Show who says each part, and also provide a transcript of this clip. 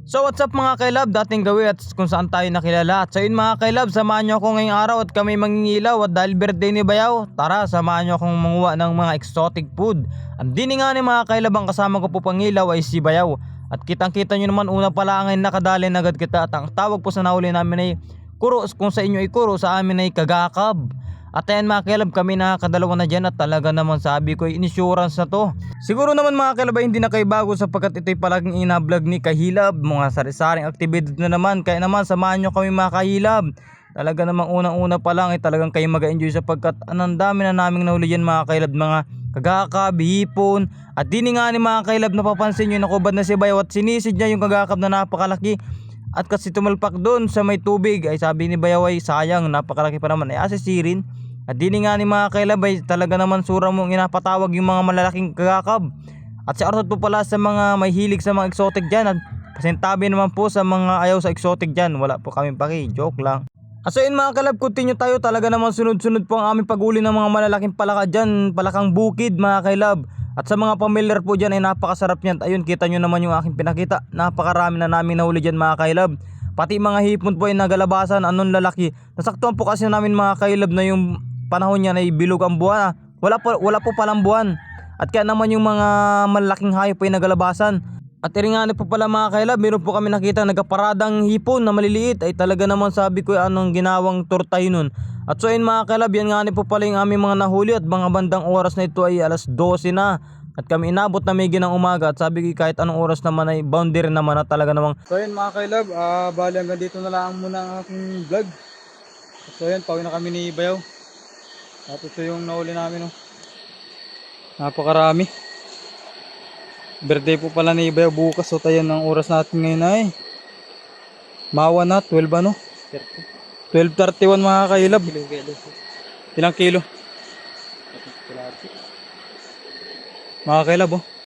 Speaker 1: So what's up mga kailab, dating gawin at kung saan tayo nakilala. At so yun mga kailab, samahan nyo ako ngayong araw at kami mangingilaw. At dahil birthday ni Bayaw, tara samahan nyo akong manguha ng mga exotic food. Ang dini nga ni mga kailab, ang kasama ko po pangilaw ay si Bayaw. At kitang kita nyo naman, una pala ngayon nakadali na agad kita. At ang tawag po sa nahuli namin ay kuro, kung sa inyo ay kuro, sa amin ay kagakab. At ayan mga kailab, kami nakakadalawa na dyan at talaga naman sabi ko insurance na to. Siguro naman mga kailab ay hindi na kayo bago sapagkat ito'y palaging inablog ni Kahilab. Mga sari-saring aktibidad na naman, kaya naman samahan nyo kami mga Kahilab. Talaga namang unang-una pa lang ay talagang kayo mag-enjoy sapagkat anong dami na naming nahuli dyan mga kailab. Mga kagakab, hipon. At dini nga ni mga kailab, napapansin nyo nakubad na si Bayaw at sinisid niya yung kagakab na napakalaki. At kasi tumalpak doon sa may tubig ay sabi ni Bayaw ay sayang, napakalaki pa naman ay asisirin. At dini nga ni mga kailab ay talaga naman sura mong inapatawag yung mga malalaking kagakab. At si Arthur po pala sa mga may hilig sa mga exotic dyan. At pasintabi naman po sa mga ayaw sa exotic dyan. Wala po kami paki, joke lang. At so yun mga kalab, continue tayo. Talaga naman sunod-sunod po ang aming pag-uli ng mga malalaking palaka dyan. Palakang bukid mga kailab. At sa mga familiar po dyan ay napakasarap niyan. Ayun, kita nyo naman yung aking pinakita. Napakarami na namin nahuli dyan mga kailab. Pati mga hipon po ay nagalabasan, anong lalaki. Nasaktuhan po kasi namin mga kailab na yung panahon niya ay bilog ang buwan. Wala po palang buwan. At kaya naman yung mga malaking hayop ay nagalabasan. At iringani po pala mga kailab, meron po kami nakita nagaparadang hipon na maliliit. Ay talaga naman sabi ko anong ginawang tortay nun. At so yun mga kailab, yan nga po pala yung aming mga nahuli. At mga bandang oras na ito ay alas 12 na. At kami inabot na may ginang umaga. At sabi ko kahit anong oras naman ay boundary naman na talaga namang. So yun mga kailab, bali hanggang dito na lang muna ang aking vlog. At so yun, pauwi na kami ni Bayaw. At ito yung nahuli namin, oh. Napakarami. Birthday po pala ni Bayaw bukas. So tayo ng oras natin ngayon ay mawa na 12 ano? 12:31 mga kailab. Ilang kilo? Mga kailab, oh.